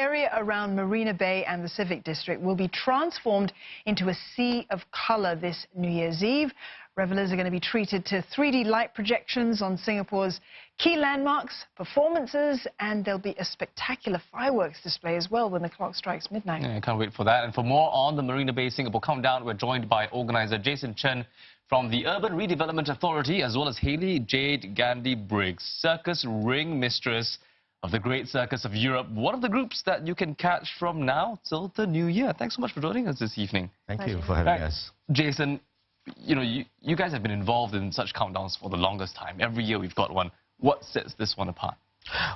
area around Marina Bay and the Civic District will be transformed into a sea of colour this New Year's Eve. Revellers are going to be treated to 3D light projections on Singapore's key landmarks, performances, and there'll be a spectacular fireworks display as well when the clock strikes midnight. Yeah, I can't wait for that. And for more on the Marina Bay Singapore Countdown, we're joined by organiser Jason Chen from the Urban Redevelopment Authority, as well as Hayley Jade Gandey-Briggs, Circus ring mistress of the Great Circus of Europe, one of the groups that you can catch from now till the new year. Thanks so much for joining us this evening. Thank you for having us. Jason, you guys have been involved in such countdowns for the longest time. Every year we've got one. What sets this one apart?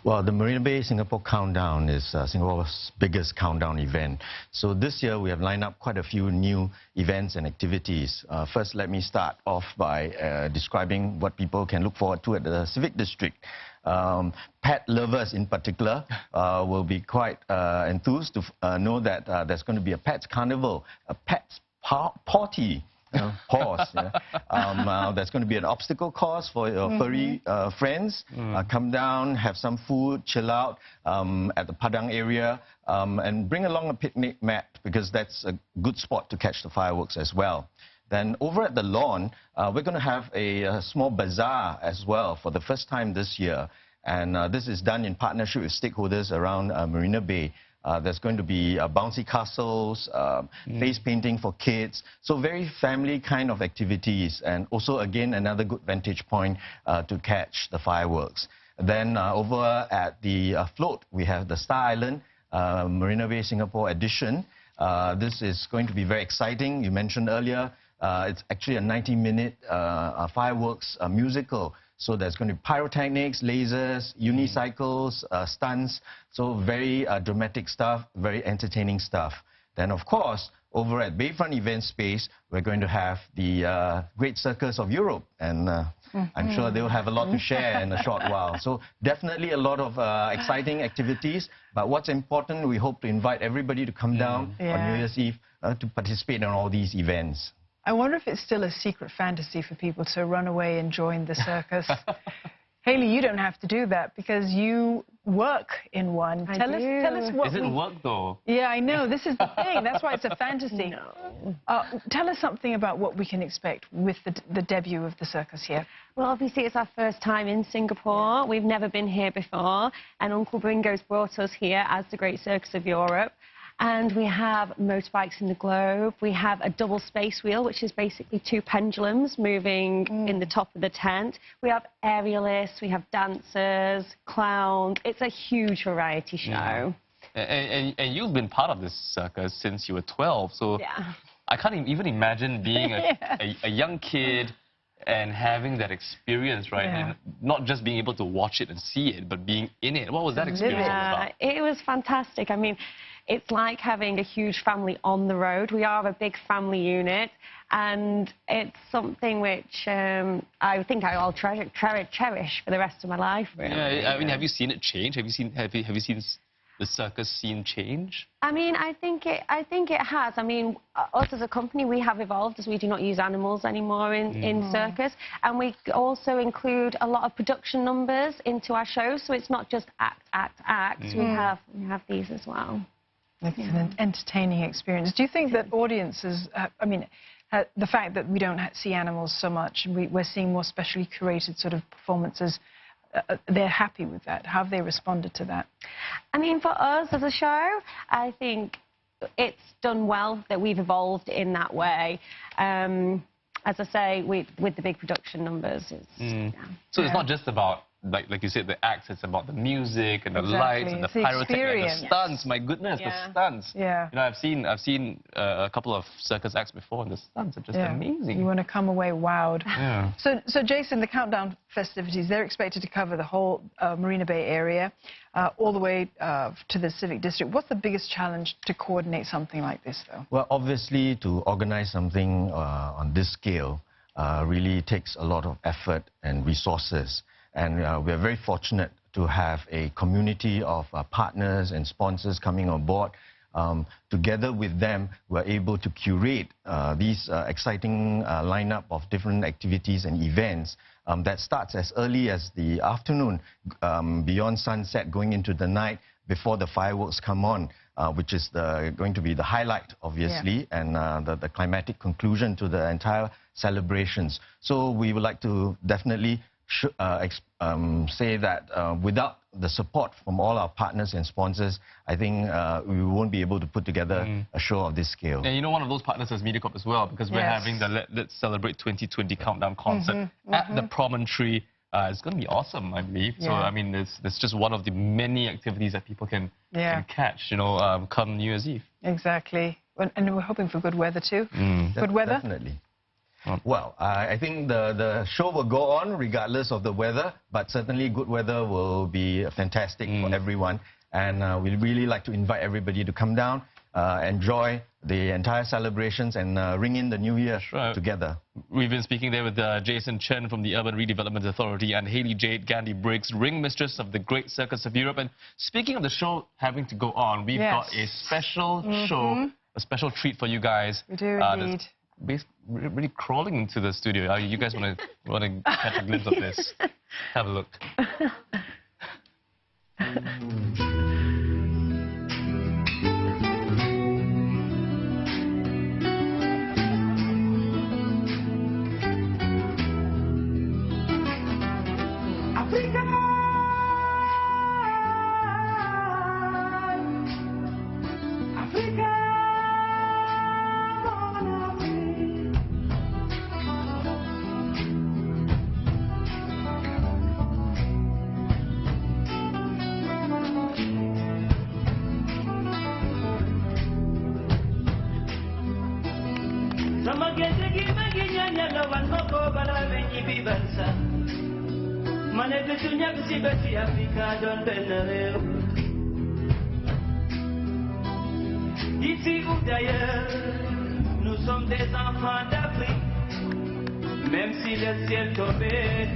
Well, the Marina Bay Singapore Countdown is Singapore's biggest countdown event. So this year we have lined up quite a few new events and activities. First, let me start off by describing what people can look forward to at the Civic District. Pet lovers in particular will be quite enthused to know that there's going to be a pets carnival, a pets party. Pause. Yeah. There's going to be an obstacle course for your furry friends. Come down, have some food, chill out at the Padang area, and bring along a picnic mat because that's a good spot to catch the fireworks as well. Then over at the lawn, we're going to have a small bazaar as well for the first time this year. And this is done in partnership with stakeholders around Marina Bay. There's going to be bouncy castles, face painting for kids. So very family kind of activities. And also, again, another good vantage point to catch the fireworks. Then over at the float, we have the Star Island Marina Bay Singapore edition. This is going to be very exciting. You mentioned earlier, it's actually a 90-minute fireworks musical. So there's going to be pyrotechnics, lasers, unicycles, stunts. So very dramatic stuff, very entertaining stuff. Then, of course, over at Bayfront Event Space, we're going to have the Great Circus of Europe. And I'm sure they'll have a lot to share in a short while. So definitely a lot of exciting activities. But what's important, we hope to invite everybody to come down on New Year's Eve to participate in all these events. I wonder if it's still a secret fantasy for people to run away and join the circus. Hayley, you don't have to do that because you work in one. Tell us what Is it work, though? Yeah, I know. This is the thing. That's why it's a fantasy. No. Tell us something about what we can expect with the debut of the circus here. Well, obviously, it's our first time in Singapore. We've never been here before. And Uncle Bringo's brought us here as the Great Circus of Europe. And we have motorbikes in the globe. We have a double space wheel, which is basically two pendulums moving in the top of the tent. We have aerialists, we have dancers, clowns. It's a huge variety show. And you've been part of this circus since you were 12, so I can't even imagine being a young kid and having that experience, right? And not just being able to watch it and see it, but being in it. What was that experience all about? It was fantastic. I mean, it's like having a huge family on the road. We are a big family unit, and it's something which I think I'll cherish for the rest of my life. Really. Yeah, I mean, have you seen it change? Have you seen the circus scene change? I mean, I think it has. I mean, us as a company, we have evolved as we do not use animals anymore in circus, and we also include a lot of production numbers into our shows. So it's not just act. We have these as well. It's an entertaining experience. Do you think that audiences, I mean, the fact that we don't see animals so much, and we're seeing more specially curated sort of performances, they're happy with that? How have they responded to that? I mean, for us as a show, I think it's done well that we've evolved in that way. As I say, with the big production numbers. So it's not just about, like you said, the acts, it's about the music and the lights and the pyrotechnics and the stunts. My goodness, the stunts. Yeah. You know, I've seen a couple of circus acts before, and the stunts are just amazing. You want to come away wowed. Yeah. So Jason, the countdown festivities, they're expected to cover the whole Marina Bay area, all the way to the Civic District. What's the biggest challenge to coordinate something like this, though? Well, obviously, to organize something on this scale really takes a lot of effort and resources. And we're very fortunate to have a community of partners and sponsors coming on board. Together with them, we're able to curate these exciting lineup of different activities and events that starts as early as the afternoon, beyond sunset, going into the night. before the fireworks come on, which is going to be the highlight, obviously, and the climatic conclusion to the entire celebrations. So we would like to definitely say that without the support from all our partners and sponsors, I think we won't be able to put together a show of this scale. And you know, one of those partners is MediaCorp as well, because we're having the Let's Celebrate 2020 Countdown concert at the Promontory. It's going to be awesome, I believe. So, I mean, it's just one of the many activities that people can catch, you know, come New Year's Eve. Exactly. And we're hoping for good weather too. Good weather? Definitely. Well, I think the show will go on regardless of the weather, but certainly good weather will be fantastic for everyone. And we'd really like to invite everybody to come down, enjoy the entire celebrations and ring in the new year together. We've been speaking there with Jason Chen from the Urban Redevelopment Authority and Hayley Jade Gandey-Briggs, Ring Mistress of the Great Circus of Europe. And speaking of the show having to go on, we've got a special show, a special treat for you guys. We do indeed. Really crawling into the studio. You guys want to catch a glimpse of this? Have a look. Ici ou d'ailleurs, nous sommes des enfants d'Afrique, même si le ciel tombait.